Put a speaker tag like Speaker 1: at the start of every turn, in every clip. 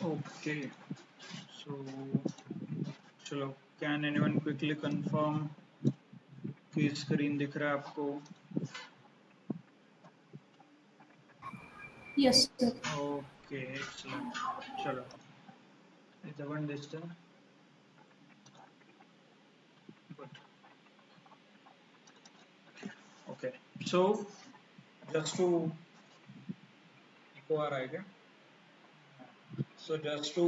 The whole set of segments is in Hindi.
Speaker 1: Okay, so चलो, can anyone quickly confirm कि स्क्रीन दिख रहा है आपको?
Speaker 2: Yes, sir.
Speaker 1: Okay, excellent. चलो, is everyone listening? Good. Okay, so just to echo आ रहा है क्या? So just to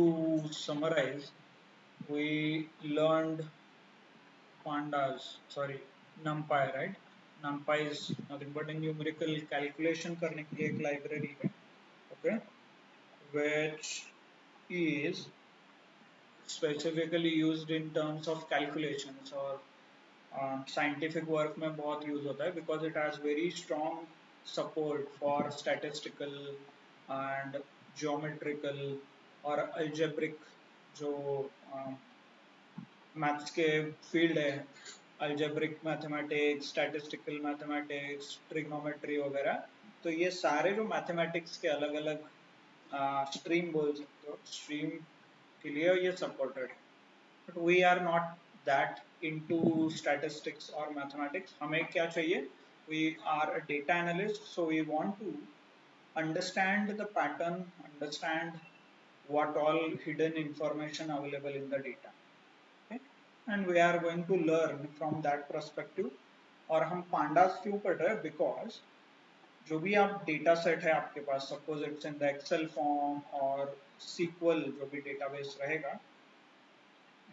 Speaker 1: summarize, we learned NumPy, right? NumPy is nothing but a numerical calculation करने के लिए एक library है, okay, which is specifically used in terms of calculations और scientific work में बहुत use होता है because it has very strong support for statistical and geometrical और algebraic जो मैथ्स के फील्ड है, algebraic mathematics, statistical mathematics, trigonometry वगैरह, तो ये सारे जो मैथमेटिक्स के अलग अलग स्ट्रीम बोल सकते हो, स्ट्रीम के लिए ये सपोर्टेड है. But we are not that into statistics और मैथमेटिक्स. हमें क्या चाहिए? We are a data analyst, so we want to understand the pattern, understand what all hidden information available in the data. Okay? And we are going to learn from that perspective. और हम pandas क्यों पढ़ रहे हैं? Because जो भी आप डेटा सेट है आपके पास, suppose it's in the Excel form और SQL जो भी डेटाबेस रहेगा,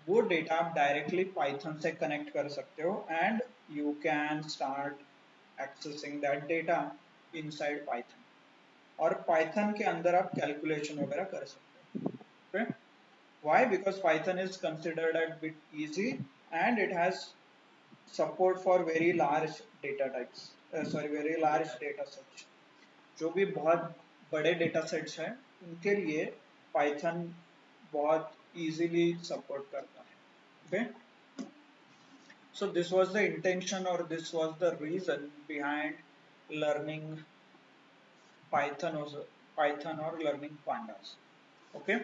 Speaker 1: वो डेटा आप डायरेक्टली पाइथन से कनेक्ट कर सकते हो and you can start accessing that data inside Python. और पाइथन के अंदर आप कैलकुलेशन वगैरह कर सकते हो. okay? Why? Because Python is considered a bit easy and it has support for very large data types. Very large data sets. जो भी बहुत बड़े data sets हैं, उनके लिए Python बहुत easily support करता है. Okay? So this was the intention or this was the reason behind learning Python or learning pandas. Okay?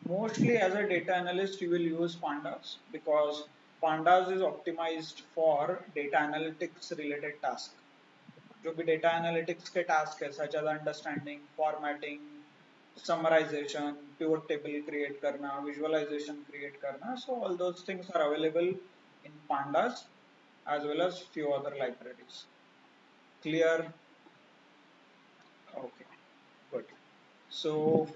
Speaker 1: Mostly as a data analyst you will use pandas because pandas is optimized for data analytics related task. जो भी data analytics के task है such as understanding, formatting, summarization, pivot table create करना, visualization create करना, so all those things are available in pandas as well as few other libraries. Clear? Okay, good. So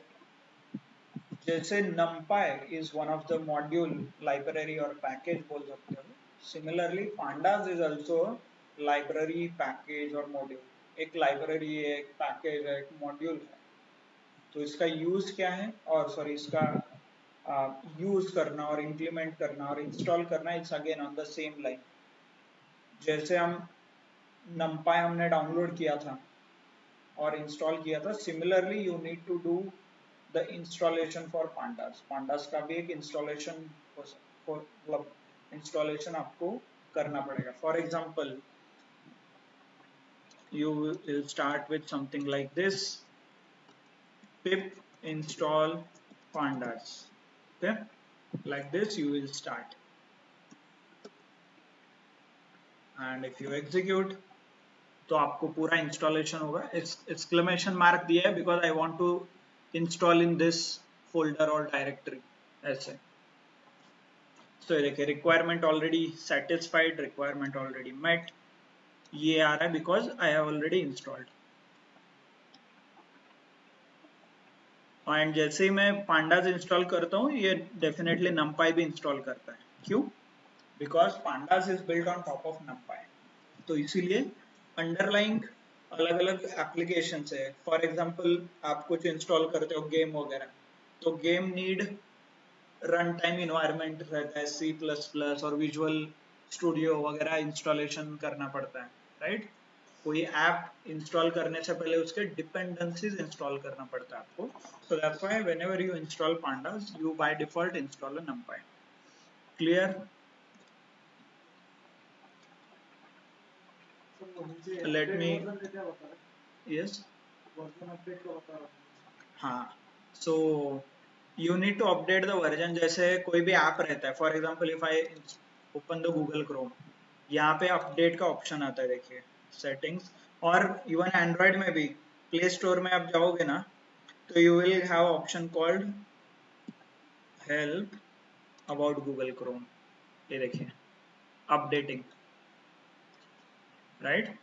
Speaker 1: जैसे numpy is one of the module library और package बोल सकते हो, similarly pandas is also library, package और module. एक library है, एक package है, एक module है. तो इसका use क्या है और सॉरी इसका use करना और implement करना और install करना it's again on the same line. जैसे हम numpy हमने download किया था और install किया था, similarly you need to do the installation for pandas. pandas का भी एक installation मतलब installation आपको करना पड़ेगा. For example, you will start with something like this: pip install pandas. Okay, like this you will start, and if you execute तो आपको पूरा इंस्टॉलेशन होगा. एक्सक्लेमेशन मार्क दिया है because I want to install in this folder और डायरेक्टरी ऐसे. तो देखिए requirement already satisfied, requirement already met, ये आ रहा है because I have already installed. And जैसे ही मैं पांडाज इंस्टॉल करता हूँ ये डेफिनेटली नमपाई भी इंस्टॉल करता है. क्यों? Because pandas is build on top of नमपाई. तो इसीलिए अंडरलाइंग अलग अलग एप्लीकेशन है. फॉर एग्जाम्पल आप कुछ इंस्टॉल करते हो गेम वगैरह, तो game need run time environment रहता है, C++ और विजुअल स्टूडियो वगैरह इंस्टॉलेशन करना पड़ता है, राइट? कोई ऐप इंस्टॉल करने से पहले उसके डिपेंडेंसीज इंस्टॉल करना पड़ता है आपको. So that's why whenever you install pandas you by default install a numpy. Clear? Let me. Yes. हाँ, so you need to update the version. जैसे कोई भी ऐप रहता है, for example if I open the Google Chrome, यहाँ पे अपडेट का ऑप्शन आता है, देखिए सेटिंग्स। और इवन एंड्रॉइड में भी प्ले स्टोर में आप जाओगे ना, तो you will have option called help about Google Chrome. ये देखिए अपडेटिंग, राइट।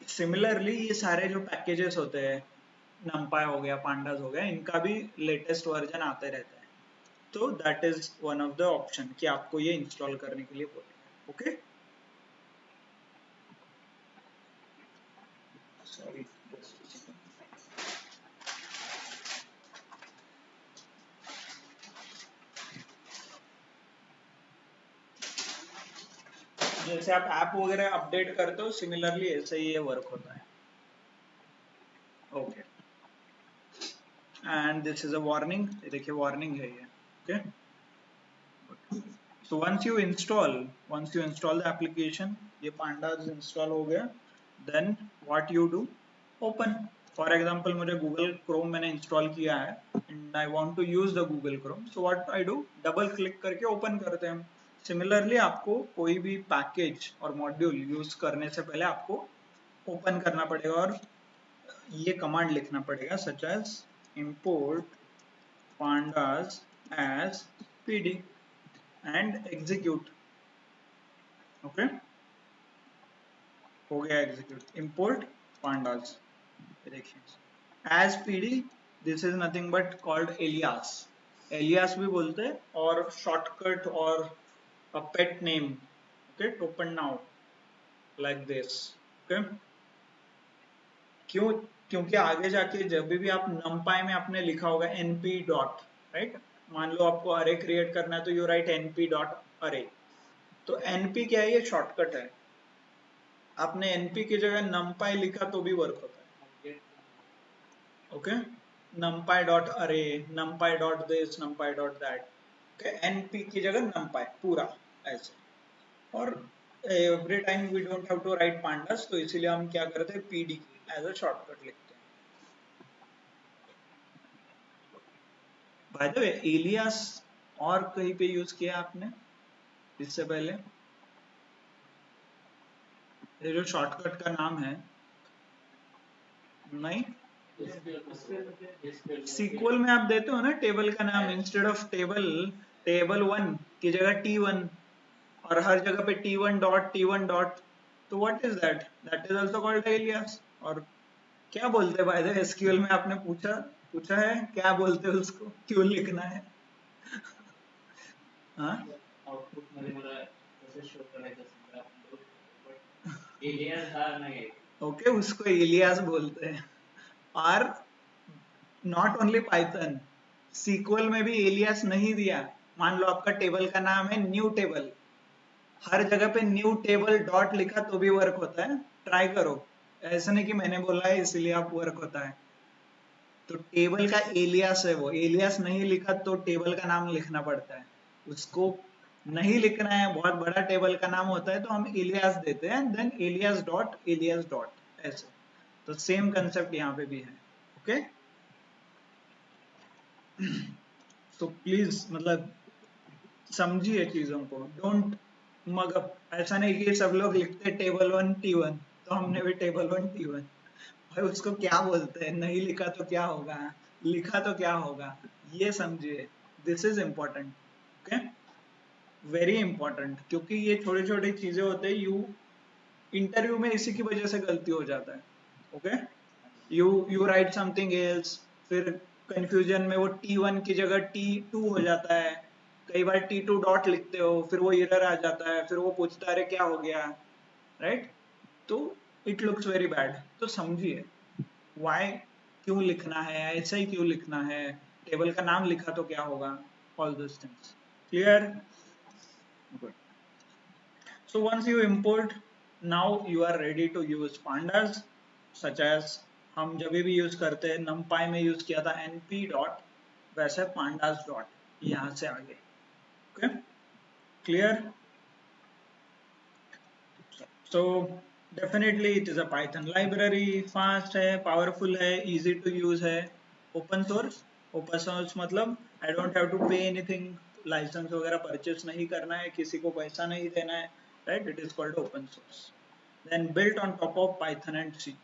Speaker 1: सिमिलरली ये सारे जो पैकेजेस होते हैं, नमपाई हो गया, पांडास हो गया, इनका भी लेटेस्ट वर्जन आते रहता है। तो that is one of the option कि आपको ये इंस्टॉल करने के लिए बोलेगा। Okay, sorry. जैसे आप ऐप वगैरह अपडेट करते हो, सिमिलरली ऐसे ही ये वर्क होता है। Okay, and this is a warning. देखिए वार्निंग है ये। Okay, so once you install the application, ये pandas install हो गया, then what you do, open। for example मुझे Google Chrome मैंने install किया है and I want to use the Google Chrome, so what I do, double click करके open करते हैं। सिमिलरली आपको कोई भी पैकेज और मॉड्यूल यूज करने से पहले आपको ओपन करना पड़ेगा और ये कमांड लिखना पड़ेगा, such as import pandas as pd and execute. Okay, हो गया एग्जीक्यूट। इंपोर्ट पांडास, देखिए as PD, this is nothing but called alias. Alias भी बोलते हैं, और शॉर्टकट और a pet name. Okay, open now like this. Okay, क्यों? क्योंकि आगे जाके जब भी आप नमपाई में आपने लिखा होगा np डॉट, राइट, मान लो आपको अरे क्रिएट करना है तो यू राइट np डॉट अरे। तो np क्या है? ये शॉर्टकट है। आपने np की जगह numpy लिखा तो भी वर्क होता है। ओके, numpy डॉट अरे, numpy dot this, numpy dot that. Okay, np की जगह numpy पूरा ऐसे। और every time we don't have to write pandas, तो इसीलिए हम क्या करते हैं, pd एज अ शॉर्टकट लिखते हैं। बाय द वे, एलियास और कहीं पे यूज किया आपने इससे पहले? ये जो शॉर्टकट का नाम है, नहीं, सीक्वल में आप देते हो ना टेबल का नाम, इंस्टेड ऑफ टेबल 1 की जगह T1, और हर जगह पे T1 डॉट, तो what is that? That is also called alias. और क्या बोलते हैं बाय द एसक्यूएल में? आपने पूछा पूछा है क्या बोलते हैं उसको, क्यों लिखना है? हाँ, आउटपुट मध्ये मला तसं शो करायचं असेल तर एलियास हा नाही। ओके, उसको एलियास बोलते हैं। और नॉट ओनली पाइथन, सीक्वल में भी एलियास नहीं दिया। मान लो आपका टेबल का नाम है न्यू टेबल, हर जगह पे न्यू टेबल डॉट लिखा तो भी वर्क होता है। ट्राई करो, ऐसा नहीं कि मैंने बोला है इसलिए आप वर्क होता है। तो टेबल का एलियास है वो, एलियास नहीं लिखा तो टेबल का नाम लिखना पड़ता है। उसको नहीं लिखना है, बहुत बड़ा टेबल का नाम होता है तो हम एलियास देते हैं, देन एलियास डॉट ऐसे। तो सेम कंसेप्ट यहाँ पे भी है। ओके, तो प्लीज मतलब समझिए चीजों को, डोंट मग अप। ऐसा नहीं कि सब लोग लिखते टेबल 1 T1, तो हमने भी टेबल 1 T1। भाई उसको क्या बोलते हैं? नहीं लिखा तो क्या होगा, लिखा तो क्या होगा, ये समझिए। This is important. Okay, very important, क्योंकि ये छोटी छोटी चीजें होते हैं, यू इंटरव्यू में इसी की वजह से गलती हो जाता है। Okay, you right something else, फिर कंफ्यूजन में वो T1 की जगह T2 हो जाता है। कई बार T2 डॉट लिखते हो, फिर वो एरर आ जाता है, फिर वो पूछता है क्या हो गया, राइट। तो इट लुक्स वेरी बैड। तो समझिए वाई, क्यों लिखना है, ऐसा ही क्यों लिखना है, टेबल का नाम लिखा तो क्या होगा, all this things clear. Good. So once you import, now you are ready to use pandas, such as हम जब भी यूज करते हैं, numpy में यूज किया था np डॉट, वैसे pandas डॉट यहाँ से आगे। Okay, clear. So definitely it is a Python library, fast है, powerful है, easy to use है, open source, ओपन सोर्स मतलब I don't have to pay anything, licence वगैरह परचेस नहीं करना है, किसी को पैसा नहीं देना है, right? It is called open source. Then built on top of Python and C.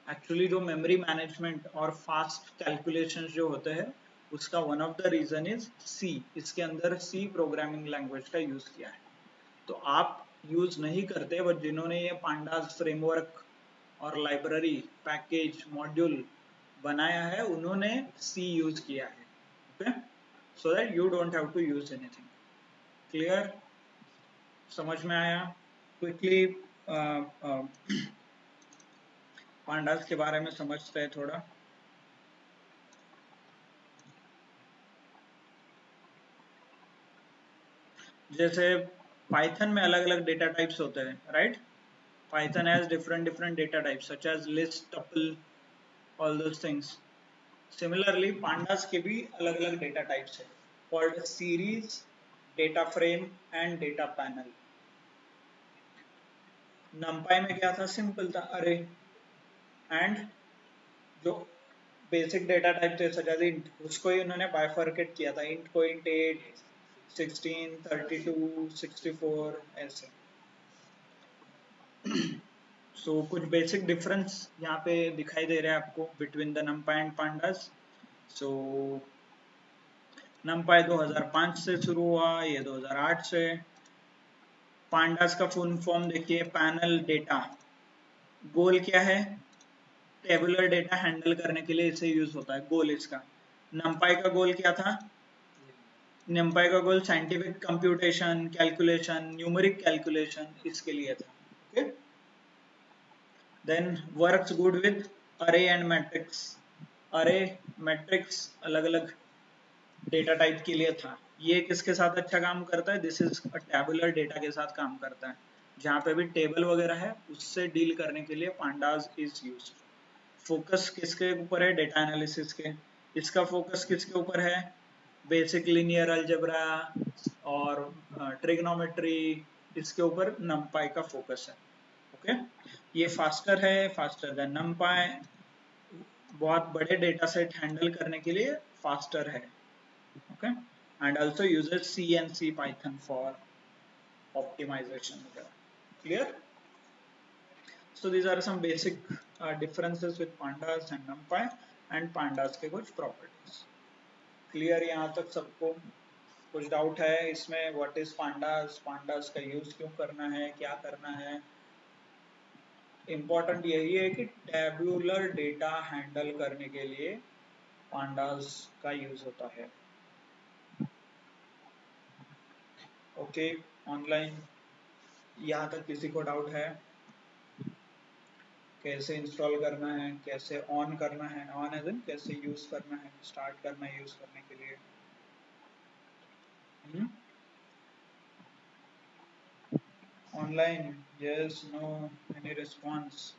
Speaker 1: Actually जो मेमोरी मैनेजमेंट और फास्ट कैलकुलेशंस जो होते हैं उसका one of the reason is C. इसके अंदर सी प्रोग्रामिंग लैंग्वेज का यूज किया है। तो आप यूज नहीं करते, बट जिन्होंने ये पांडास फ्रेमवर्क और लाइब्रेरी पैकेज मॉड्यूल बनाया है उन्होंने सी यूज किया है, okay, so that you don't have to use anything. Clear? समझ में आया? क्विकली पांडास के बारे में समझते हैं थोड़ा। जैसे पाइथन में अलग अलग डेटा टाइप्स होते हैं, right? Python has different data types such as list, tuple, all those things. Similarly pandas के भी अलग अलग डेटा टाइप्स है, called series, data frame and data panel. NumPy में क्या था? सिंपल था, अरे। एंड जो बेसिक डेटा टाइप थे सच एज इंट, उसको ही उन्होंने बाइफर्केट किया था, इंट को इंट 8, 16, 32, 64 ऐसे। सो कुछ बेसिक डिफरेंस यहाँ पे दिखाई दे रहा है आपको बिटवीन द नंपाई एंड पांडास। सो नंपाई 2005 से शुरू हुआ, ये 2008 से। पांडास का फुल फॉर्म देखिए, पैनल डेटा। गोल क्या है? टेबुलर डेटा हैंडल करने के लिए इसे यूज होता है, गोल इसका। नंपाई का गोल क्या था? नंपाई का goal scientific computation, calculation, numeric calculation, इसके लिए था, okay. Then works good with array and matrix. Array, matrix अलग अलग डेटा टाइप के लिए था। ये किसके साथ अच्छा काम करता है? This is a tabular data के साथ काम करता है, जहाँ पे भी टेबल वगैरह है उससे डील करने के लिए पांडास इज यूज्ड। फोकस किसके ऊपर है? डेटा एनालिसिस के। इसका फोकस किसके ऊपर है? बेसिक लिनियर अलजेब्रा और ट्रिग्नोमेट्री, इसके ऊपर नंपाई का फोकस है, ओके। ये फास्टर है, फास्टर देन नंपाई, बहुत बड़े डेटा सेट हैंडल करने के लिए फास्टर है, okay, and also uses C and C Python for optimization. Clear? So these are some basic differences with pandas and numpy and pandas के कुछ properties. Clear यहाँ तक सबको? कुछ डाउट है इसमें? What is pandas? pandas का यूज क्यों करना है, क्या करना है? इम्पोर्टेंट यही है कि टेबुलर डेटा हैंडल करने के लिए pandas का यूज होता है, ओके। ऑनलाइन यहाँ तक किसी को डाउट है? कैसे इंस्टॉल करना है, कैसे ऑन करना है, ऑन एज इन कैसे यूज करना है, स्टार्ट करना है यूज करने के लिए? Online, yes, no, any response?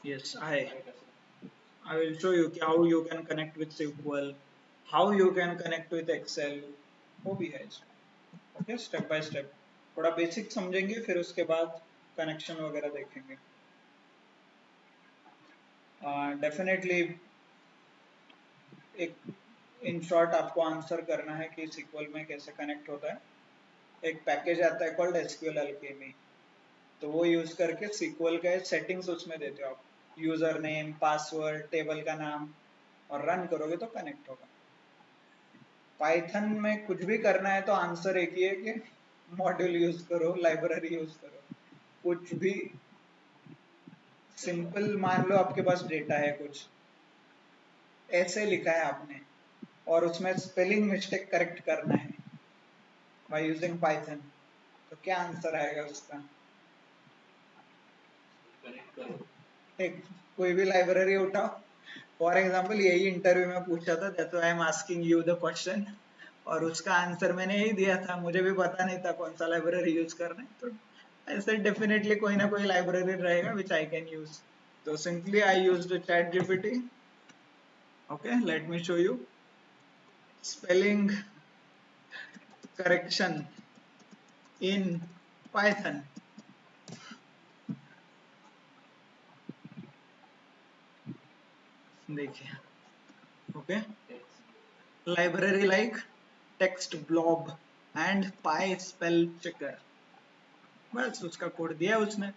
Speaker 1: Yes, I will show you कि how you can connect with SQL, how you can connect with Excel, वो भी है इसमें, ओके। स्टेप बाय स्टेप थोड़ा बेसिक समझेंगे, फिर उसके बाद कनेक्शन वगैरह देखेंगे। डेफिनेटली एक इन शॉर्ट आपको आंसर करना है कि SQL में कैसे कनेक्ट होता है। एक पैकेज आता है कॉल्ड SQL Alchemy, तो वो यूज करके SQL का सेटिंग्स उसमें देते हो आप, यूजर नेम, पासवर्ड, टेबल का नाम, और रन करोगे तो कनेक्ट होगा। पाइथन में कुछ भी करना है तो आंसर एक ही है कि मॉड्यूल यूज करो, लाइब्रेरी यूज करो, कुछ भी सिंपल। मान लो आपके पास डेटा है, कुछ ऐसे लिखा है आपने और उसमें स्पेलिंग मिस्टेक करेक्ट करना है बाय यूजिंग पाइथन, तो क्या आंसर आएगा उसका? एक कोई भी लाइब्रेरी उठाओ। फॉर एग्जाम्पल यही इंटरव्यू में पूछा था, that's why I am asking you the question, और उसका आंसर मैंने यही दिया था, मुझे भी पता नहीं था कौन सा लाइब्रेरी यूज करना है, तो ऐसे डेफिनेटली कोई ना कोई लाइब्रेरी रहेगा विच आई कैन यूज। तो simply I used chat GPT, okay. Late me show you spelling correction in Python. देखिए, okay, library like text blob and pi spell checker, बस उसका कोड दिया उसने।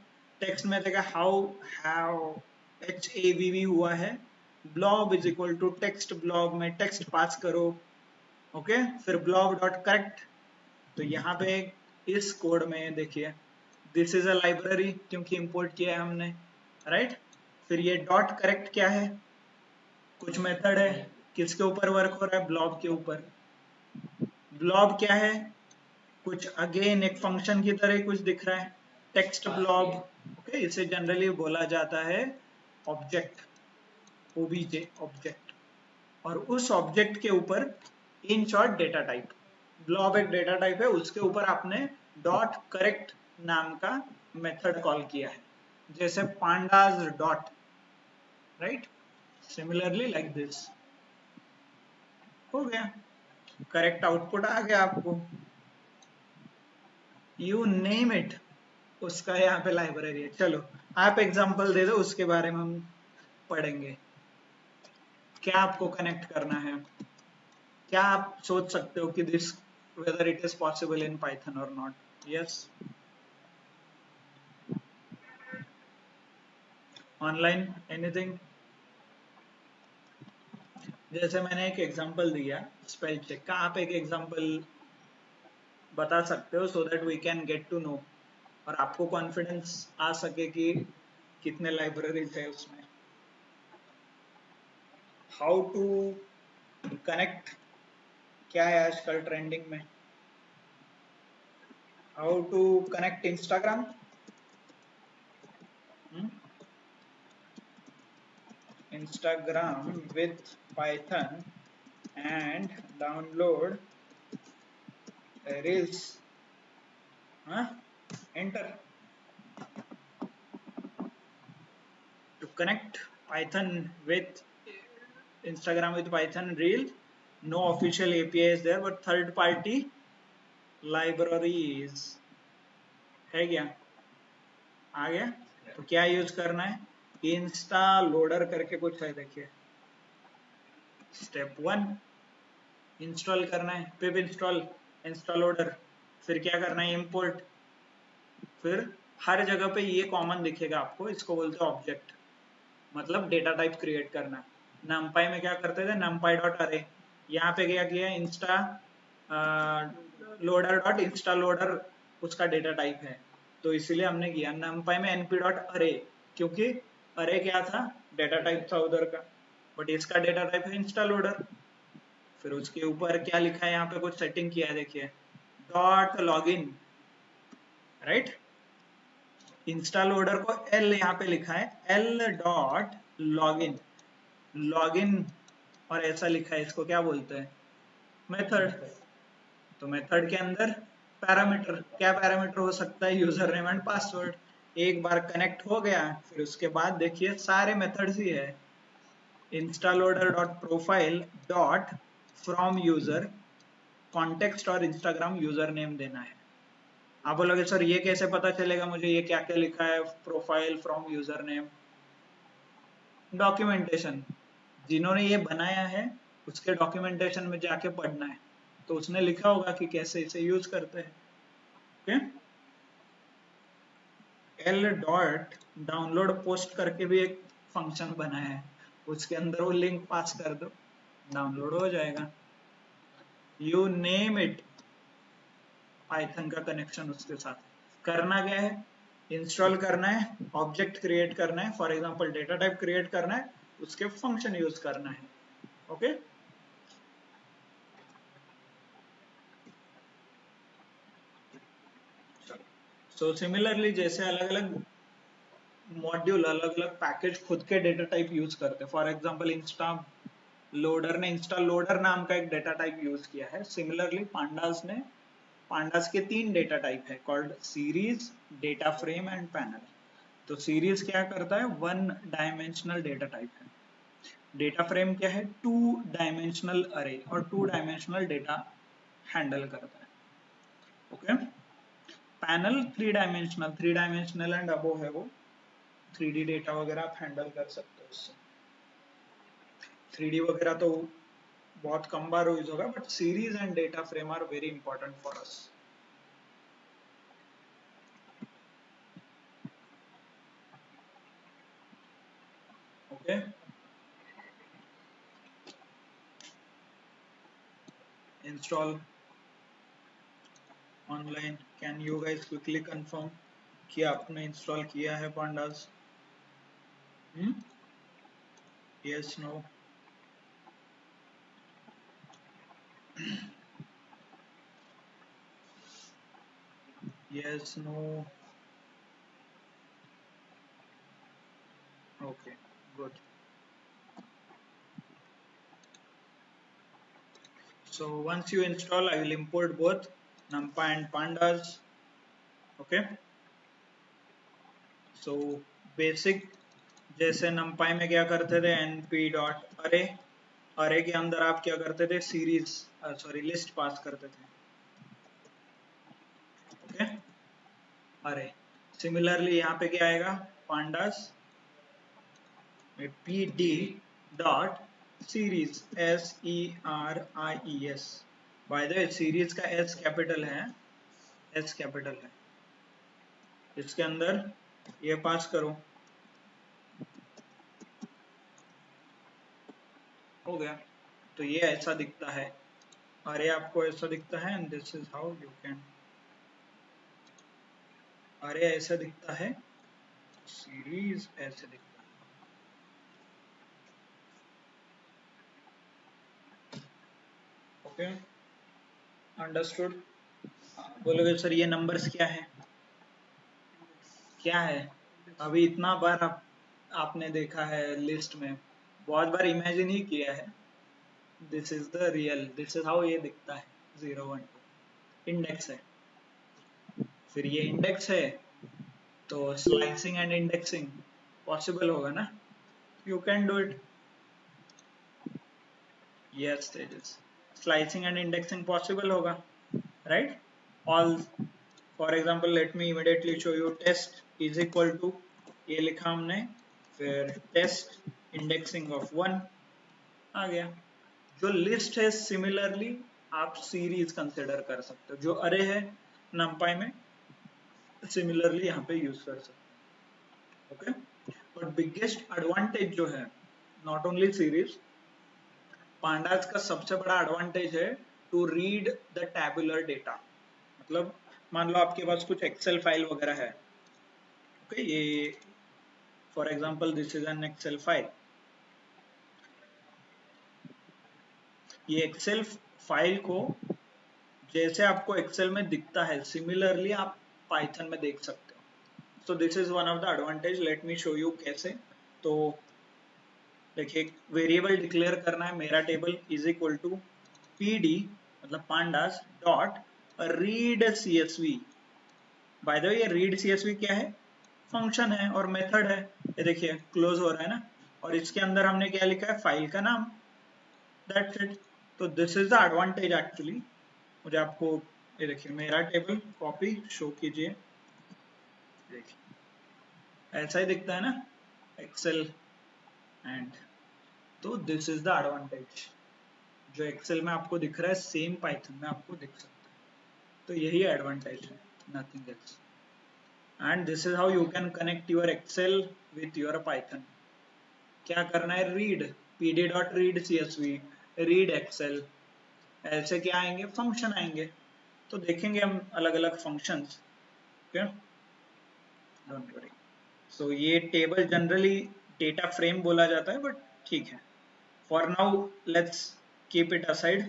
Speaker 1: टेक्स्ट में देखा हाउ हाउ HAVV हुआ है, blob is equal to text blob में टेक्स्ट पास करो, ओके, फिर ब्लॉब डॉट करेक्ट। तो यहाँ पे इस कोड में देखिए दिस इज अ लाइब्रेरी क्योंकि इंपोर्ट किया है हमने, राइट। फिर ये डॉट करेक्ट क्या है, कुछ मेथड है, किसके ऊपर वर्क हो रहा है, ब्लॉब के ऊपर। ब्लॉब क्या है, कुछ अगेन एक फंक्शन की तरह कुछ दिख रहा है, टेक्स्ट ब्लॉब, ओके, इसे जनरली बोला जाता है ऑब्जेक्ट, OBJ ऑब्जेक्ट। और उस ऑब्जेक्ट के ऊपर in short data type, blob एक डेटा टाइप है, उसके ऊपर आपने डॉट करेक्ट नाम का मेथड कॉल किया है, जैसे pandas dot, right, similarly like this. हो गया, करेक्ट आउटपुट आ गया आपको, यू नेम इट, उसका यहाँ पे लाइब्रेरी है। चलो आप एग्जांपल दे दो, उसके बारे में हम पढ़ेंगे। क्या आपको कनेक्ट करना है, क्या आप सोच सकते हो कि this whether it is possible in Python or not? Yes, online anything? जैसे मैंने एक एग्जांपल दिया स्पेल चेक का, आप एक एग्जांपल बता सकते हो so that we can get to know, और आपको कॉन्फिडेंस आ सके कि कितने लाइब्रेरीज है उसमें। हाउ टू कनेक्ट क्या है आजकल ट्रेंडिंग में, how to connect Instagram, Instagram with Python and download Reels. Enter to connect Python with Instagram with Python Reel. No official API is there, but third party libraries है क्या, आ गया। तो क्या यूज करना है, इंस्टा लोडर करके कुछ है, देखिए स्टेप 1 इंस्टॉल करना है, पिप इंस्टॉल इंस्टा लोडर, फिर क्या करना है, इंपोर्ट, फिर हर जगह पे ये कॉमन दिखेगा आपको, इसको बोलते हैं ऑब्जेक्ट, मतलब डेटा टाइप क्रिएट करना। नमपाई में क्या करते थे, नमपाई डॉट अरे, यहाँ पे क्या किया, Insta loader dot Insta loader उसका डेटा टाइप है, तो इसीलिए हमने किया नमपाई में np डॉट अरे, क्योंकि अरे क्या था, डेटा टाइप था उधर का, बट इसका डेटा टाइप है इंस्टा लोडर। फिर उसके ऊपर क्या लिखा है, यहाँ पे कुछ सेटिंग किया है, देखिए dot login, right, Insta loader को L यहाँ पे लिखा है, L डॉट लॉगिन, लॉगिन, और ऐसा लिखा है, इसको क्या बोलते हैं, मेथड। तो मेथड के अंदर पैरामीटर, क्या पैरामीटर हो सकता है, यूजर नेम एंड पासवर्ड। एक बार कनेक्ट हो गया, फिर उसके बाद देखिए सारे मेथड्स ही है, Insta loader dot profile dot from user context और इंस्टाग्राम यूजर नेम देना है। आप बोलोगे सर ये कैसे पता चलेगा मुझे, ये क्या क्या लिखा है, profile from user name, documentation, जिन्होंने ये बनाया है उसके डॉक्यूमेंटेशन में जाके पढ़ना है, तो उसने लिखा होगा कि कैसे इसे यूज करते हैं। Okay, L dot download post करके भी एक फंक्शन बनाया है, उसके अंदर वो लिंक पास कर दो, डाउनलोड हो जाएगा। यू नेम इट, पाइथन का कनेक्शन उसके साथ करना क्या है, इंस्टॉल करना है, ऑब्जेक्ट क्रिएट करना है, for example data type create करना है, उसके फंक्शन यूज करना है। ओके, सो सिमिलरली जैसे अलग अलग मॉड्यूल, अलग अलग पैकेज खुद के डेटा टाइप यूज करते हैं, फॉर एग्जांपल इंस्टा लोडर ने इंस्टा लोडर नाम का एक डेटा टाइप यूज किया है, सिमिलरली पांडास ने, पांडास के 3 डेटा टाइप है called series, data frame and panel. तो सीरीज क्या करता है, 1 डायमेंशनल डेटा टाइप है, डेटा फ्रेम क्या है, 2 डायमेंशनल अरे और 2 डायमेंशनल डेटा हैंडल करता है। Okay, panel 3 dimensional, 3 dimensional and above है वो, 3D डेटा वगैरह आप हैंडल कर सकते हो उससे। 3D वगैरह तो बहुत कम बार यूज होगा, but series and data frame are very important for us. Okay, install online. Can you guys quickly confirm कि आपने इंस्टॉल किया है pandas? Yes, no? Yes, no. Okay, good. So once you install, I will import both NumPy and Pandas. Okay. So basic, जैसे NumPy में क्या करते थे, np.array. अरे के अंदर आप क्या करते थे, सीरीज सॉरी लिस्ट पास करते थे. ओके, अरे. सिमिलरली यहाँ पे क्या आएगा, pandas pd dot series series. Bye the way series का एस कैपिटल है, एस कैपिटल है. इसके अंदर ये पास करो, हो गया. तो ये ऐसा दिखता है, अरे आपको ऐसा दिखता है, and this is how you can. अरे ऐसा दिखता है, सीरीज ऐसे दिखता है. Okay, understood. बोलोगे सर ये नंबर्स क्या है, क्या है? अभी इतना बार आपने देखा है लिस्ट में, बहुत बार इमेजिन ही किया है. This is the real, this is how ये दिखता है. 0 1 2 इंडेक्स है. फिर ये इंडेक्स है, तो स्लाइसिंग एंड इंडेक्सिंग पॉसिबल होगा ना? You can do it. Yes Tejas, slicing and indexing possible होगा, right? All, for example let me immediately show you. Test is equal to, ये लिखा हमने, फिर टेस्ट इंडेक्सिंग ऑफ 1 आ गया. जो लिस्ट है सिमिलरली आप सीरीज कंसिडर कर सकते हो, जो अरे है नंपाई में सिमिलरली यहाँ पे यूज कर सकते हो. ओके, बट बिगेस्ट एडवांटेज जो है, नॉट ओनली सीरीज, पांडास का सबसे बड़ा एडवांटेज है to read the tabular data. मतलब मान लो आपके पास कुछ एक्सेल फाइल वगैरह है. ओके, ये for example this is an Excel file. ये एक्सेल फाइल को जैसे आपको एक्सेल में दिखता है, सिमिलरली आप पाइथन में देख सकते हो. So this is one of the advantage. Let me show you कैसे. तो देखिए, वेरिएबल डिक्लेयर करना है, मेरा table is equal to pd मतलब pandas dot read csv. By the way ये रीड csv क्या है, फंक्शन है और मेथड है. ये देखिए क्लोज हो रहा है ना, और इसके अंदर हमने क्या लिखा है, फाइल का नाम. That's it. तो this is the advantage actually. मुझे आपको ये देखिए, मेरा टेबल कॉपी शो कीजिए, देखिए ऐसा ही दिखता है ना एक्सेल. एंड तो दिस इज द एडवांटेज, जो एक्सेल में आपको दिख रहा है सेम पाइथन में आपको दिख सकता है. तो यही एडवांटेज है, nothing else. And this is how you can connect your Excel with your Python. क्या करना है, read pd dot read csv, read Excel. ऐसे क्या आएंगे, फंक्शन आएंगे. तो देखेंगे हम अलग अलग functions. Okay, don't worry. So ये टेबल जनरली डेटा फ्रेम बोला जाता है, बट ठीक है. For now let's keep it aside.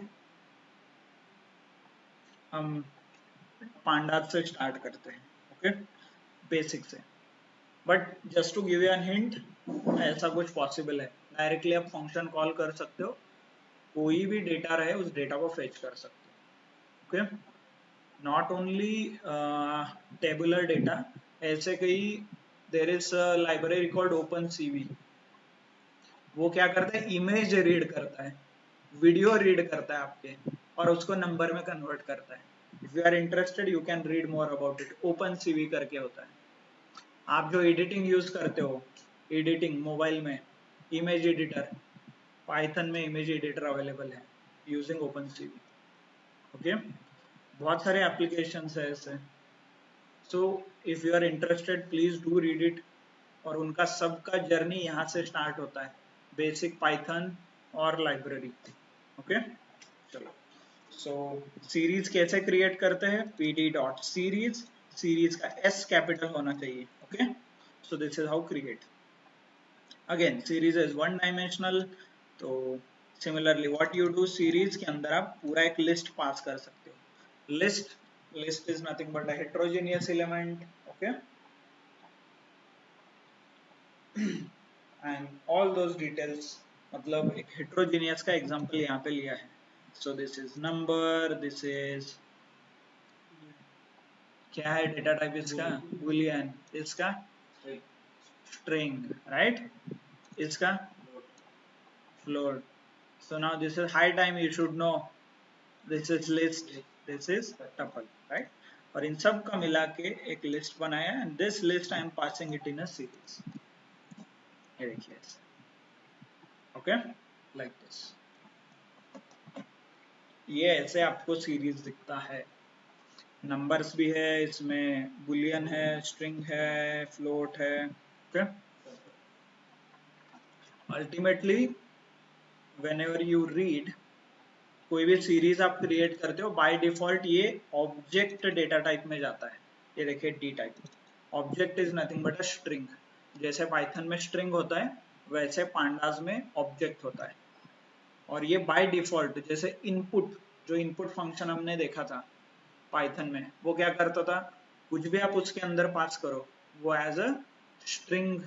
Speaker 1: हम पांडास से स्टार्ट करते हैं. ओके, बेसिक से. But just to give you an hint, ऐसा कुछ पॉसिबल है. डायरेक्टली आप फंक्शन कॉल कर सकते हो, कोई भी डेटा रहे उस डेटा को फेच कर सकते हो. Okay, not only tabular data, ऐसे कई there is library called open CV. वो क्या करता है, इमेज रीड करता है, वीडियो रीड करता है आपके, और उसको नंबर में कन्वर्ट करता है. If you are interested you can read more about it. Open CV करके होता है. आप जो एडिटिंग यूज करते हो, एडिटिंग मोबाइल में, इमेज एडिटर, पाइथन में इमेज एडिटर अवेलेबल है यूजिंग ओपनसीवी। ओके, बहुत सारे एप्लीकेशंस है ऐसे। So if you are interested please do read it. और उनका सबका जर्नी यहाँ से स्टार्ट होता है, बेसिक पाइथन और लाइब्रेरी। ओके चलो, सो सीरीज कैसे क्रिएट करते हैं, pd डॉट सीरीज, सीरीज का s कैपिटल होना चाहिए। Okay, so this is how create. Again series is one dimensional, तो similarly what you do, series के अंदर आप पूरा एक लिस्ट पास कर सकते हो। List is nothing but a heterogeneous element. Okay, and all those details, मतलब एक हेटेरोजेनियस का एग्जांपल यहाँ पे लिया है। सो this is number, this is क्या है डेटा टाइप इसका, बूलियन, इसका स्ट्रिंग, राइट, इसका float. So now this is high time you should know, this is list, this is tuple, right? और इन सब का मिला के एक लिस्ट बनाया, and this list I am passing it in a series। ये देखिए, okay, like this। ये ऐसे आपको सीरीज दिखता है। नंबर्स भी है इसमें, बुलियन है, स्ट्रिंग है, फ्लोट है। Okay, ultimately whenever you read, कोई भी सीरीज आप क्रिएट करते हो बाय डिफॉल्ट ये ऑब्जेक्ट डेटा टाइप में जाता है। ये देखिए D type, object is nothing but a string. जैसे पाइथन में स्ट्रिंग होता है वैसे पांडास में ऑब्जेक्ट होता है। और ये बाय डिफॉल्ट, जैसे इनपुट, जो इनपुट फंक्शन हमने देखा था पाइथन में, वो क्या करता था, कुछ भी आप उसके अंदर पास करो वो एज अ स्ट्रिंग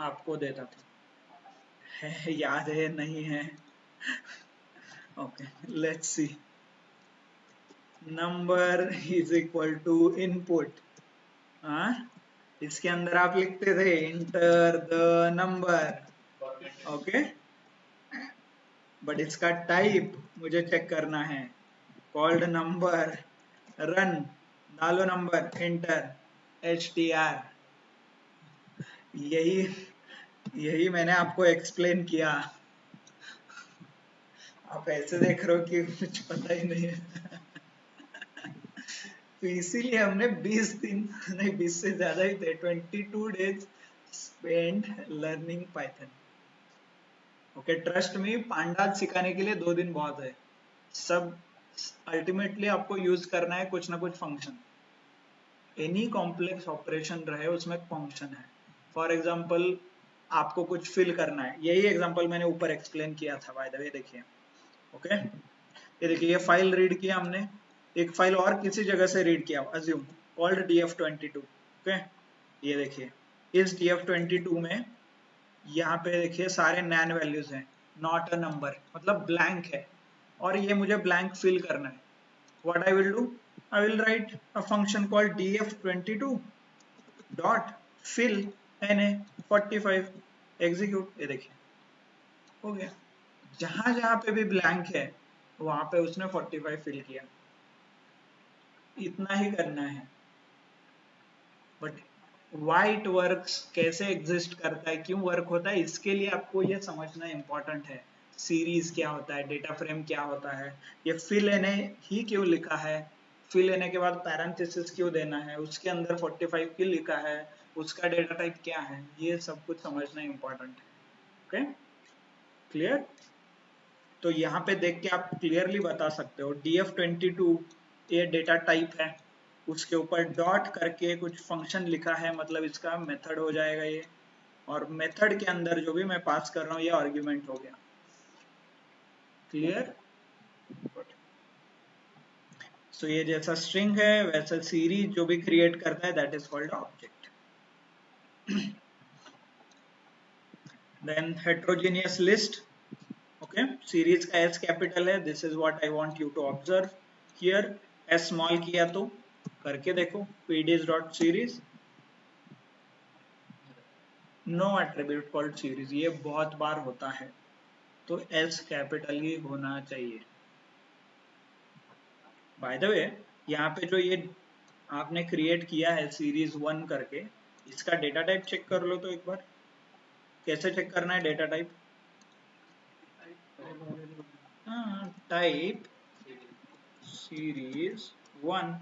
Speaker 1: आपको देता था। है याद है नहीं है? Okay, let's see. Number is equal to input। हाँ, इसके अंदर आप लिखते थे enter the number। Okay, but इसका टाइप मुझे चेक करना है, कॉल्ड नंबर, रन, डालो नंबर, एंटर, htr। यही यही मैंने आपको एक्सप्लेन किया। आप ऐसे देख रहे हो कि कुछ पता ही नहीं है। तो इसीलिए हमने 20 दिन, नहीं 20 से ज्यादा ही थे, 22 days spend learning Python. Okay, trust me, pandas सिखाने के लिए 2 दिन बहुत है। सब अल्टीमेटली आपको यूज करना है कुछ ना कुछ फंक्शन। एनी कॉम्प्लेक्स ऑपरेशन रहे उसमें फंक्शन है। फॉर एग्जाम्पल आपको कुछ फिल करना है, यही एग्जाम्पल मैंने ऊपर एक्सप्लेन किया था बाय द वे। देखिए, ओके, ये देखिए, ये फाइल रीड किया हमने, एक फाइल और किसी जगह से रीड किया, अज्यूम कॉल्ड df22। ओके, ये देखिए, इस df22 में यहाँ पे देखिए सारे नैन वैल्यूज हैं, नॉट अ नंबर, मतलब ब्लैंक है, और ये मुझे ब्लैंक फिल करना है। What I will do, I will write a function called df22 dot fill na45, execute. ये देखिए हो गया, जहां जहां पे भी ब्लैंक है वहां पे उसने 45 फिल किया। इतना ही करना है। बट व्हाई इट वर्क्स, कैसे एग्जिस्ट करता है, क्यों वर्क होता है, इसके लिए आपको ये समझना इंपॉर्टेंट है। सीरीज क्या होता है, डेटा फ्रेम क्या होता है, ये फिल एने ही क्यों लिखा है, फिल एने के बाद पैरेंथेसिस क्यों देना है, उसके अंदर 45 क्यों लिखा है, उसका डेटा टाइप क्या है, ये सब कुछ समझना इंपॉर्टेंट है। Okay, clear? तो यहाँ पे देख के आप क्लियरली बता सकते हो df22 ये डेटा टाइप है, उसके ऊपर डॉट करके कुछ फंक्शन लिखा है, मतलब इसका मेथड हो जाएगा ये, और मेथड के अंदर जो भी मैं पास कर रहा हूँ ये आर्ग्यूमेंट हो गया। क्लियर? सो ये जैसा स्ट्रिंग है वैसा सीरीज जो भी क्रिएट करता है that is called object. Then heterogeneous list. Okay, series का एस कैपिटल है, this is what I want you to observe here. S small किया तो करके देखो, pds dot series, no attribute called series, ये बहुत बार होता है, तो एस कैपिटल ही होना चाहिए। बाय द वे, यहाँ पे जो ये आपने क्रिएट किया है सीरीज 1 करके, इसका डेटा टाइप चेक कर लो तो एक बार। कैसे चेक करना है data type, type series 1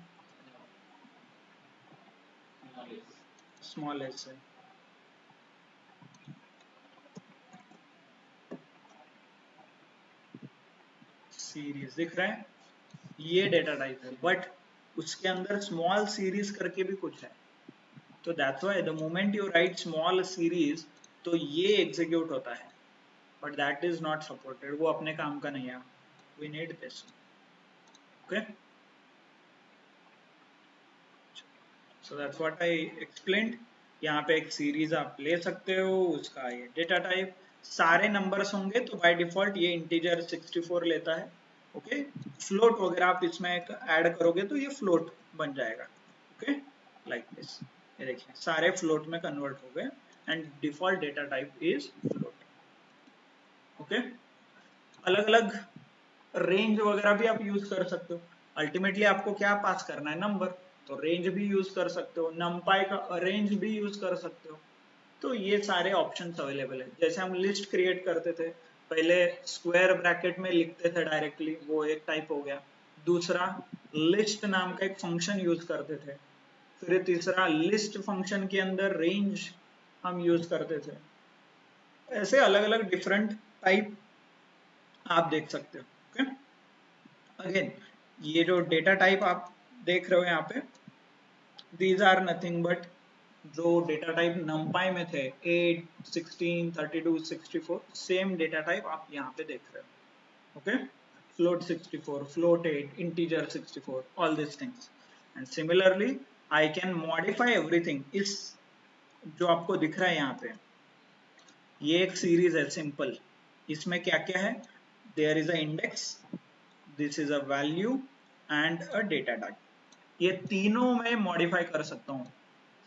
Speaker 1: small s है। सीरीज दिख रहा है, ये डेटा टाइप है, बट उसके अंदर स्मॉल सीरीज करके भी कुछ है। तो that's why the moment you write small series तो ये एग्जीक्यूट होता है, but that is not supported, वो अपने काम का नहीं है। We need this. Okay, so that's what I explained. यहाँ पे एक सीरीज आप ले सकते हो, उसका ये डेटा टाइप सारे नंबर्स होंगे तो बाय डिफॉल्ट ये इंटीजर 64 लेता है। ओके, फ्लोट वगैरह आप इसमें ऐड करोगे तो ये फ्लोट बन जाएगा। Okay, like this. ये देखिए सारे फ्लोट में कन्वर्ट हो गए and default data type is float. Okay, अलग अलग रेंज वगैरह भी आप यूज कर सकते हो। अल्टीमेटली आपको क्या पास करना है, नंबर, तो रेंज भी यूज कर सकते हो, नमपाई का रेंज भी यूज कर सकते हो। तो ये सारे ऑप्शंस अवेलेबल है। जैसे हम लिस्ट क्रिएट करते थे, पहले स्क्वायर ब्रैकेट में लिखते थे डायरेक्टली, वो एक टाइप हो गया। दूसरा लिस्ट नाम का एक फंक्शन यूज करते थे। फिर तीसरा लिस्ट फंक्शन के अंदर रेंज हम यूज करते थे। ऐसे अलग अलग डिफरेंट टाइप आप देख सकते हो। ओके, अगेन ये जो डेटा टाइप आप देख रहे हो यहाँ पे, दीज आर नथिंग बट जो डेटा टाइप numpy में थे 8, 16, 32, 64, सेम डेटा टाइप आप यहाँ पे देख रहे हो। Okay, float 64, float 8, integer 64, all these things, and similarly I can modify everything। इस जो आपको दिख रहा है यहाँ पे, ये एक सीरीज है सिंपल। इसमें क्या क्या है, there is a index, this is a value and a data type. ये तीनों में मॉडिफाई कर सकता हूँ।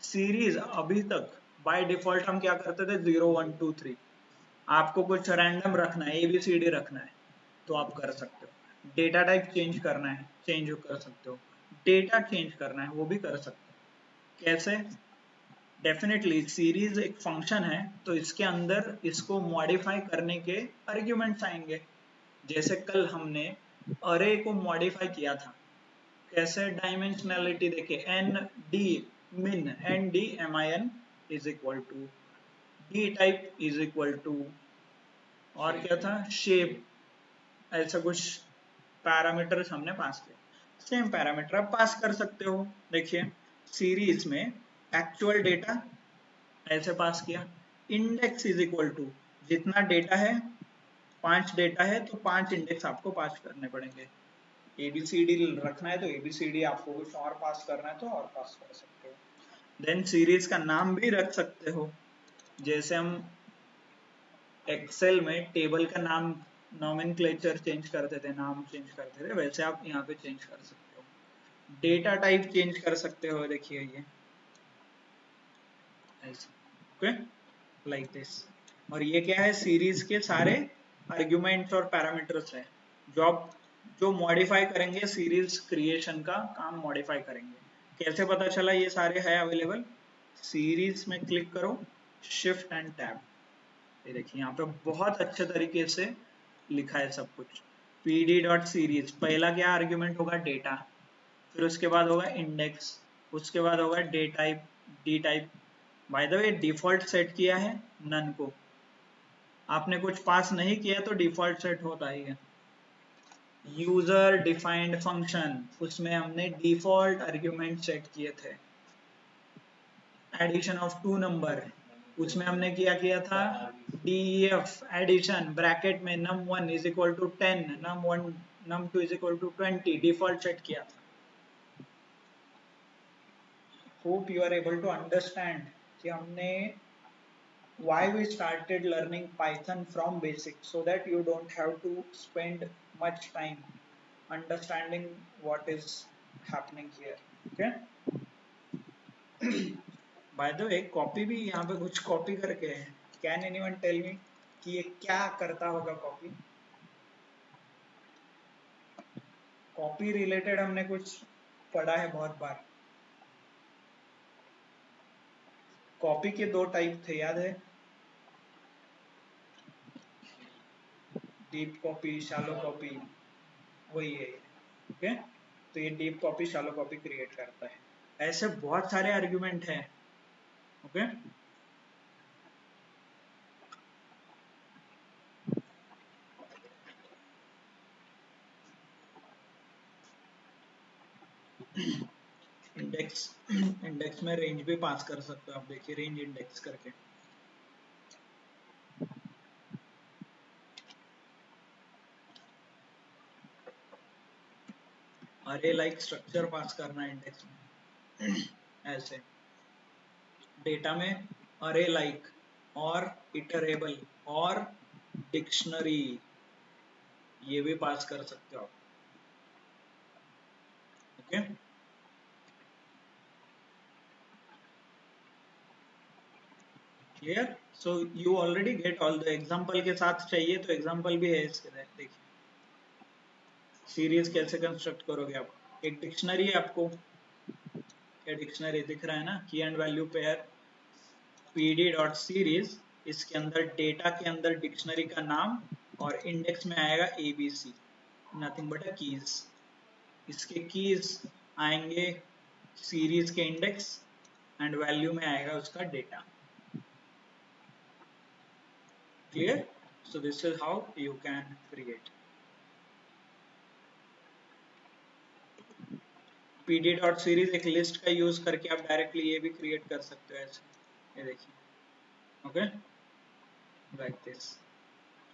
Speaker 1: सीरीज अभी तक बाय डिफॉल्ट हम क्या करते थे, 0, 1, 2, 3। आपको कुछ रैंडम रखना है, ABCD रखना है तो आप कर सकते हो। डेटा टाइप चेंज करना है, चेंज कर सकते हो। डेटा चेंज करना है, वो भी कर सकते हो। कैसे, डेफिनेटली सीरीज एक फंक्शन है तो इसके अंदर इसको मॉडिफाई करने के आर्ग्यूमेंट्स आएंगे। जैसे कल हमने अरे को मॉडिफाई किया था, कैसे, डायमेंशनलिटी देखे, N D min NDMIN is equal to D type is equal to, और क्या था, शेप, ऐसा कुछ पैरामीटर्स हमने पास किया। सेम पैरामीटर आप पास कर सकते हो। देखिए सीरीज में एक्चुअल डेटा ऐसे पास किया, इंडेक्स इज इक्वल टू जितना डेटा है, 5 डेटा है तो 5 इंडेक्स आपको पास करने पड़ेंगे। ABCD रखना है तो ABCD, आपको कुछ और पास करना है तो और पास कर सकते हो। देन सीरीज का नाम भी रख सकते हो, जैसे हम एक्सेल में टेबल का नाम नोमेनक्लेचर चेंज करते थे, नाम चेंज करते थे, वैसे आप यहाँ पे चेंज कर सकते हो। डेटा टाइप चेंज कर सकते हो, देखिए ये ऐसे। Okay, like this. और ये क्या है, सीरीज के सारे आर्ग्यूमेंट्स और पैरामीटर्स है जो आप जो मॉडिफाई करेंगे, सीरीज क्रिएशन का काम मॉडिफाई करेंगे। कैसे पता चला ये सारे है अवेलेबल, सीरीज में क्लिक करो, शिफ्ट एंड टैब, ये देखिए यहाँ पे बहुत अच्छे तरीके से लिखा है सब कुछ। pd डॉट सीरीज, पहला क्या आर्ग्यूमेंट होगा, डेटा, फिर उसके बाद होगा इंडेक्स, उसके बाद होगा day type, D type. Bye the way default set किया है नन को, आपने कुछ पास नहीं किया तो डिफॉल्ट सेट होता ही है। यूजर डिफाइंड फंक्शन, उसमें हमने डिफॉल्ट आर्ग्यूमेंट सेट किए थे। एडिशन ऑफ टू नंबर, उसमें हमने क्या किया था, DEF एडिशन ब्रैकेट में num1 is equal to 10, num1 num2 is equal to 20, default set किया था। Hope you are able to understand कि हमने why we started learning Python from basics, so that you don't have to spend much time understanding what is happening here. Okay, by the way copy भी यहाँ पे कुछ कॉपी करके है, कैन एनीवन टेल मी कि ये क्या करता होगा कॉपी। कॉपी रिलेटेड हमने कुछ पढ़ा है बहुत बार। कॉपी के 2 टाइप थे, याद है, डीप कॉपी, शैलो कॉपी। वही है। ओके, तो ये deep copy shallow copy create करता है। ऐसे बहुत सारे आर्ग्यूमेंट हैं। ओके, इंडेक्स इंडेक्स में रेंज भी पास कर सकते हो आप, देखिए रेंज इंडेक्स करके। अरे लाइक स्ट्रक्चर पास करना है इंडेक्स में ऐसे डेटा में, अरे लाइक और इटरेबल और डिक्शनरी, ये भी पास कर सकते हो आप। Okay, clear? So you already get all the example के साथ चाहिए तो एग्जांपल भी है इसके, देखिए सीरीज कैसे कंस्ट्रक्ट करोगे आप। एक डिक्शनरी है आपको, क्या डिक्शनरी दिख रहा है ना, की and value pair pd dot series, इसके अंदर डेटा के अंदर डिक्शनरी का नाम और इंडेक्स में आएगा abc, nothing but a keys. इसके कीज आएंगे सीरीज के इंडेक्स एंड वैल्यू में आएगा उसका data. Clear? So this is how you can create pd dot series. एक लिस्ट का यूज करके आप डायरेक्टली ये भी क्रिएट कर सकते हो ऐसे, ये देखिए। Okay, like this.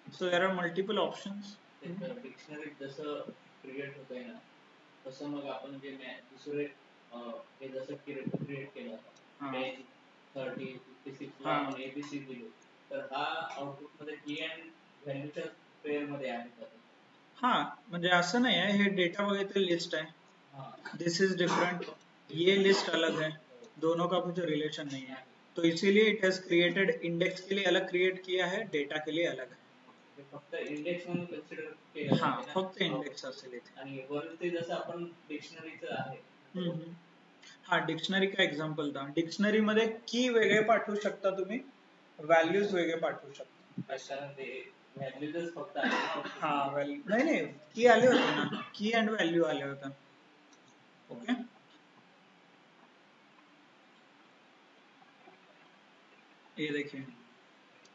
Speaker 1: So there are multiple options.
Speaker 2: Dictionary जसं क्रिएट होत आहे ना, तसं मग आपण जे दुसरे हे जसं क्रिएट केलं होतं 10, 30, 56 ला आपण एबीसी दिलो, तर हा आउटपुट मध्ये की एंड व्हॅल्यूच्या पेअर मध्ये आहे का?
Speaker 1: हाँ, म्हणजे असं नाही आहे, हे डेटा वगैरह लिस्ट है, दिस इज डिफरेंट, ये लिस्ट अलग है, दोनों का कुछ रिलेशन नहीं है। तो इसीलिए इट हैज क्रिएटेड, इंडेक्स के लिए अलग क्रिएट किया है, डेटा के लिए अलग है।
Speaker 2: फक्त इंडेक्स म्हणून कन्सिडर केलं
Speaker 1: हाँ, फक्त इंडेक्स असेल इथे।
Speaker 2: आणि वरती जसं आपण डिक्शनरीचं आहे,
Speaker 1: हा डिक्शनरी का एक्झाम्पल दा, डिक्शनरी मध्ये की वेगळे पाठवू शकता तुम्ही, व्हॅल्यूज वेगळे पाठवू शकता।
Speaker 2: कारण ते व्हॅल्यूजच फक्त आले ना।
Speaker 1: हा व्हॅल्यू नाही नाही, की आले होते ना, की एंड व्हॅल्यू आले होते। ओके, ये देखिए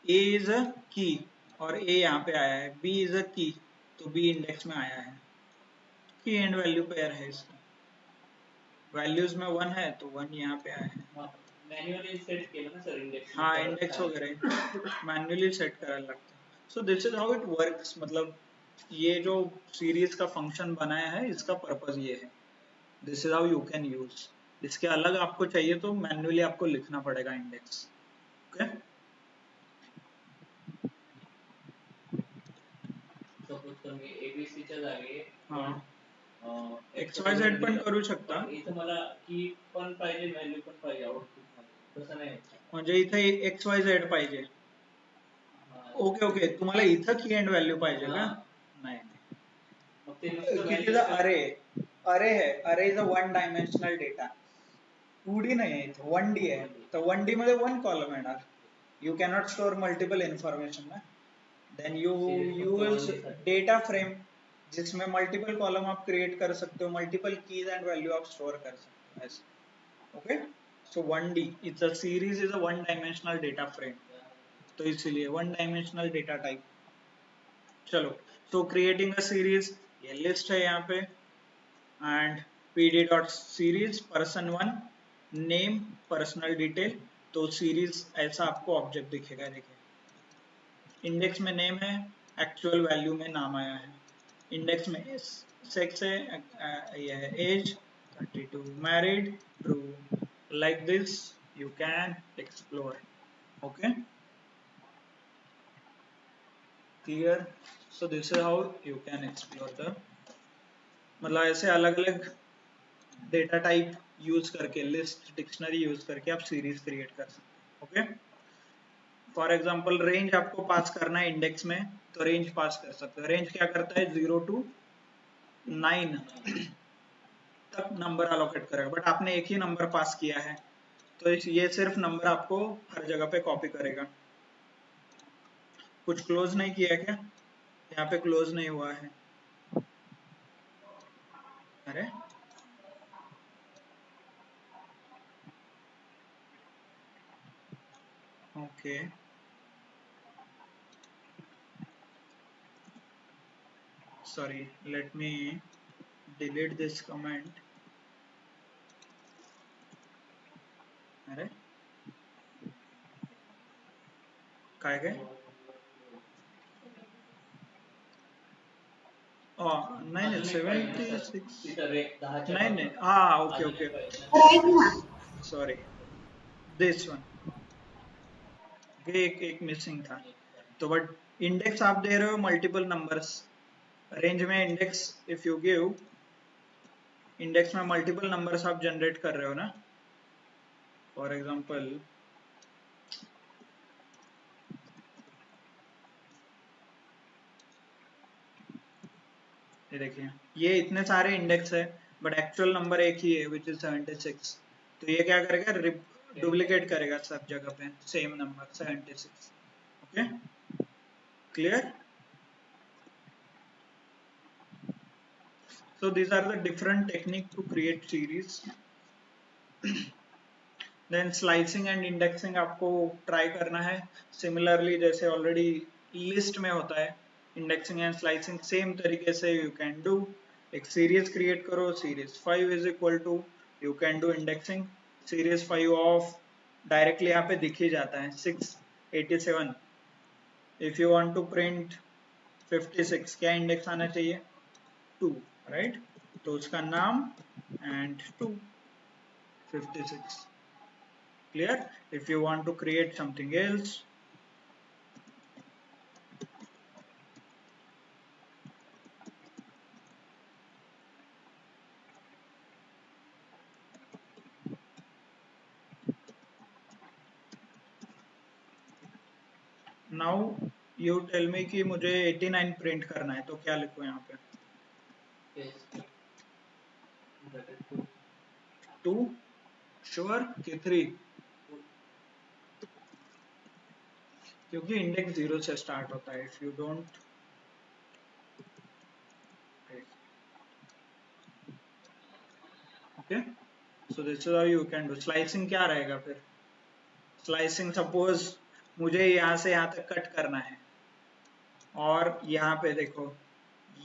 Speaker 1: ए इज अ की और ए यहाँ पे आया है, बी इज अ की तो बी इंडेक्स में आया है, की एंड वैल्यू पेयर है इसका, वैल्यूज में 1 है तो 1 यहाँ पे आया है।
Speaker 2: मैन्युअली सेट केलं ना सर इंडेक्स?
Speaker 1: हाँ, इंडेक्स वगैरह मैन्युअली सेट करायला लगता है। सो this is how it works, मतलब ये जो सीरीज का फंक्शन बनाया है इसका पर्पस ये है, this is how you can use. इसके अलग आपको चाहिए तो मैन्युअली आपको लिखना पड़ेगा इंडेक्स। ओके,
Speaker 2: सपोज तुम्ही एबीसी च्या जागी
Speaker 1: एक्स वाय झेड पण करू शकता,
Speaker 2: इथं मला की पण पाहिजे, व्हॅल्यू पण पाहिजे आउटपुट मध्ये, तसं नाही
Speaker 1: म्हणजे इथे एक्स वाय झेड पाहिजे। ओके ओके, तुम्हाला इथं की एंड व्हॅल्यू पाहिजे का? नाही, कितीचा अरे, अरे है, अरे is a 1 dimensional data, 2D नाही आहे इथे, 1D आहे, तर 1D मध्ये 1 कॉलम येणार, you cannot store multiple information ना, then you use data frame जिसमें मल्टीपल कॉलम आप क्रिएट कर सकते हो, मल्टीपल कीज एंड वैल्यू आप स्टोर कर सकते हो ऐसे। Okay, so 1D it's a series is a 1 dimensional data frame, तो इसलिए 1 डायमेंशनल डेटा टाइप। चलो, सो क्रिएटिंग अ सीरीज, ये लिस्ट है यहाँ पे, and pd dot series person 1 name personal detail, तो सीरीज ऐसा आपको ऑब्जेक्ट दिखेगा। देखिए इंडेक्स में नेम है, एक्चुअल वैल्यू में नाम आया है, इंडेक्स में सेक्स है, ये है age 32, married true, like this you can explore. Okay, clear? So this is how you can explore the, मतलब ऐसे अलग अलग डेटा टाइप यूज करके, लिस्ट डिक्शनरी यूज करके आप सीरीज क्रिएट कर सकते हैं। ओके, फॉर एग्जांपल रेंज आपको पास करना है इंडेक्स में, तो रेंज पास कर सकते हो। रेंज क्या करता है, 0 to 9 तक नंबर अलोकेट करेगा, बट आपने एक ही नंबर पास किया है तो ये सिर्फ नंबर आपको हर जगह पे कॉपी करेगा। कुछ क्लोज नहीं किया क्या? यहाँ पे क्लोज नहीं हुआ है, अरे okay sorry, let me delete this comment. अरे काय काय नाही नाही 76 नाही नाही okay okay sorry this one एक मिसिंग था तो बट इंडेक्स आप दे रहे हो मल्टीपल नंबर्स रेंज में index if you give index में मल्टीपल नंबर्स आप जनरेट कर रहे हो ना फॉर एग्जांपल ये देखिए ये इतने सारे इंडेक्स है बट एक्चुअल नंबर एक ही है विच इज 76 तो ये क्या करेगा डुप्लीकेट करेगा सब जगह पे same number 76 okay clear so these are the different technique to create series then slicing and indexing आपको ट्राई करना है सिमिलरली जैसे ऑलरेडी लिस्ट में होता है इंडेक्सिंग एंड स्लाइसिंग सेम तरीके से यू कैन डू एक सीरीज क्रिएट करो series 5 is equal to you can do indexing series 5 of directly यहाँ पे दिख ही जाता है 687 if you want to print 56 क्या इंडेक्स आना चाहिए 2 राइट तो उसका नाम and 2 56 clear if you want to create something else now you tell me कि मुझे 89 प्रिंट करना है तो क्या लिखूं यहाँ पे 2 श्योर कि 3 क्योंकि इंडेक्स 0 से स्टार्ट होता है if you don't okay so this is how you can do slicing क्या रहेगा फिर स्लाइसिंग सपोज मुझे यहाँ से यहाँ तक कट करना है और यहाँ पे देखो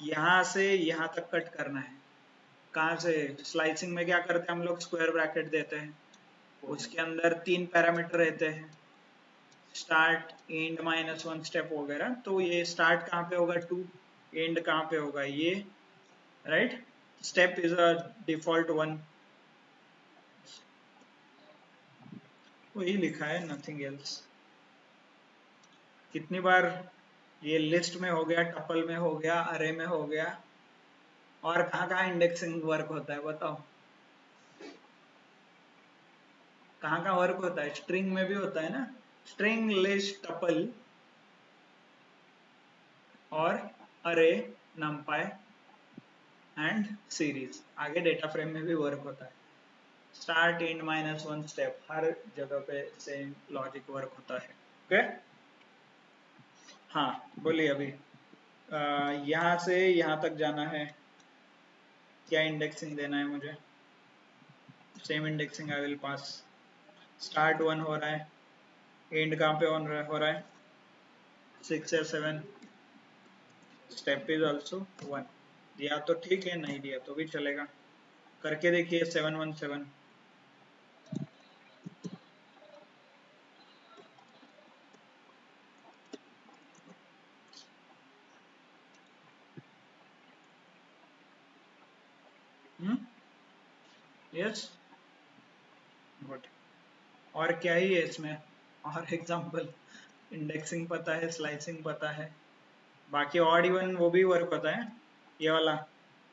Speaker 1: यहाँ से यहाँ तक कट करना है कहाँ से स्लाइसिंग में क्या करते हैं हम लोग स्क्वायर ब्रैकेट देते हैं उसके अंदर 3 पैरामीटर रहते हैं स्टार्ट एंड -1 स्टेप वगैरह तो ये स्टार्ट कहाँ पे होगा 2 एंड कहाँ पे होगा ये right step is a default 1 वही लिखा है नथिंग एल्स कितनी बार ये लिस्ट में हो गया टपल में हो गया अरे में हो गया और कहाँ कहाँ इंडेक्सिंग वर्क होता है बताओ कहाँ कहाँ वर्क होता है स्ट्रिंग में भी होता है ना स्ट्रिंग लिस्ट टपल और अरे नमपाई एंड सीरीज आगे डेटा फ्रेम में भी वर्क होता है स्टार्ट एंड -1 स्टेप हर जगह पे सेम लॉजिक वर्क होता है ओके हाँ बोलिए अभी यहाँ से यहाँ तक जाना है क्या इंडेक्सिंग देना है मुझे same indexing I will pass start 1 हो रहा है एंड कहाँ पे ऑन हो रहा है 6 या 7 स्टेप इज ऑल्सो 1 दिया तो ठीक है नहीं दिया तो भी चलेगा करके देखिए 717 यस गुड और क्या ही है इसमें और एग्जांपल इंडेक्सिंग पता है स्लाइसिंग पता है बाकी ऑड इवन वो भी वर्क होता है ये वाला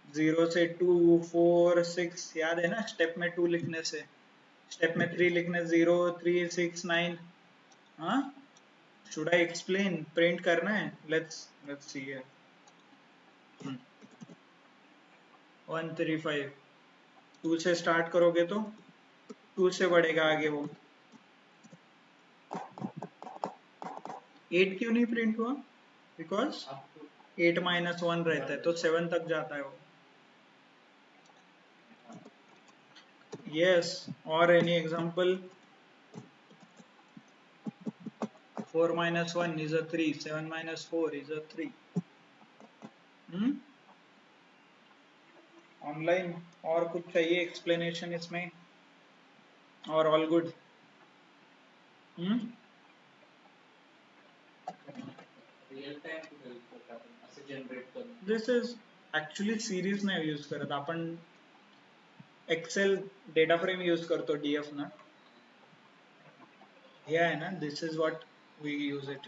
Speaker 1: 0 से 2 4 6 याद है ना स्टेप में 2 लिखने से स्टेप में 3 लिखने 0 3 6 9 हाँ शुड आई एक्सप्लेन प्रिंट करना है लेट्स सी हियर 1 3 5 2 से स्टार्ट करोगे तो 2 से बढ़ेगा आगे वो 8 क्यों नहीं प्रिंट हुआ बिकॉज 8 -1 रहता है तो 7 तक जाता है वो Yes, or any example? 4 minus 1 is a 3, 7 minus 4 is a 3. Online और कुछ चाहिए एक्सप्लेनेशन इसमें, और ऑल गुड?
Speaker 2: रिअल टाइम कुठे यूज करतो आपण असं जनरेट करून?
Speaker 1: दिस इज ऍक्च्युली सिरीज नाही यूज करत आपण, एक्सेल डेटा फ्रेम यूज करतो डीएफ ना, हे आहे ना, this is what we use it.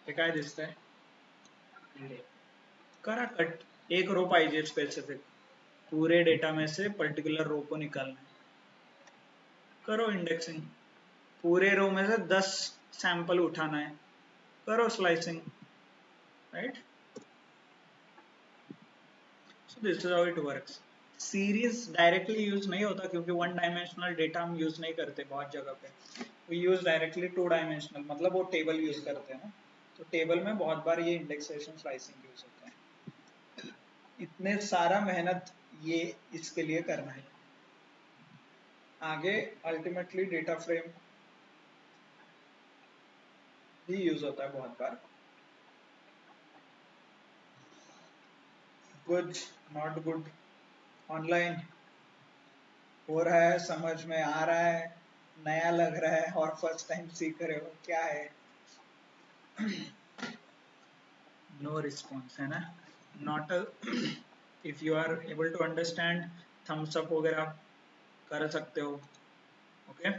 Speaker 1: हे काय दिसतंय? करा कट, एक रो पाहिजे स्पेसिफिक, पूरे डेटा में से पर्टिकुलर रो को निकालना है, करो इंडेक्सिंग. पूरे रो में से 10 सैंपल उठाना है, करो slicing, right? So this is how it works. Series directly use नहीं होता क्योंकि वन डायमेंशनल डेटा हम यूज नहीं करते बहुत जगह पे. We use directly two dimensional, मतलब वो टेबल यूज करते हैं ना, तो टेबल में बहुत बार ये इंडेक्सेशन स्लाइसिंग यूज होता है. इतने सारा मेहनत ये इसके लिए करना है. आगे अल्टीमेटली डेटा फ्रेम भी यूज होता है बहुत बार. गुड, नॉट गुड, ऑनलाइन हो रहा है, समझ में आ रहा है, नया लग रहा है और फर्स्ट टाइम सीख रहे हो, क्या है? नो रिस्पॉन्स है ना, not if you are able to understand, thumbs up वगैरह कर सकते हो. ओके,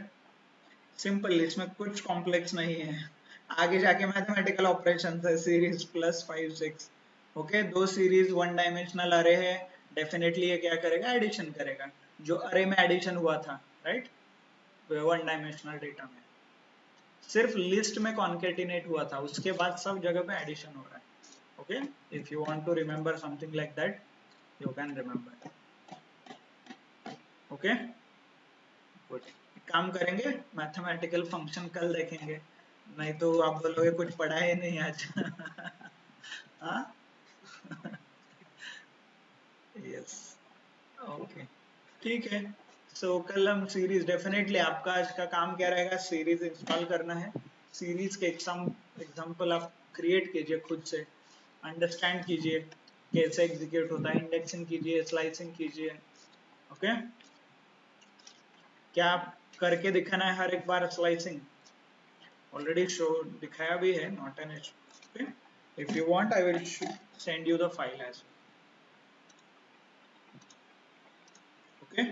Speaker 1: सिंपल, इसमें कुछ कॉम्प्लेक्स नहीं है. आगे जाके मैथमेटिकल ऑपरेशन है, सीरीज प्लस 5 6. ओके, दो सीरीज वन डायमेंशनल अरे है, डेफिनेटली ये क्या करेगा? एडिशन करेगा, जो अरे में एडिशन हुआ था, राइट? वन डायमेंशनल डेटा में सिर्फ लिस्ट में कॉन्केटिनेट हुआ था, उसके बाद सब जगह पे एडिशन हो रहा है. Okay, if you want to remember something like that, you can remember. Okay, good. काम करेंगे, मैथमेटिकल फंक्शन कल देखेंगे, नहीं तो आप बोलोगे कुछ पढ़ा है नहीं आज. हाँ, यस, ओके, ठीक है. सो कल हम सीरीज, डेफिनेटली आपका आज का काम क्या रहेगा? सीरीज इंस्टॉल करना है. सीरीज के एग्जाम्पल आप क्रिएट कीजिए खुद से, अंडरस्टैंड कीजिए कैसे एग्जीक्यूट होता है, इंडेक्सिंग कीजिए, स्लाइसिंग कीजिए. ओके, क्या आप करके दिखाना है हर एक बार स्लाइसिंग? ऑलरेडी शो दिखाया भी है, not an issue. Okay, if you want I will send you the file as. Okay.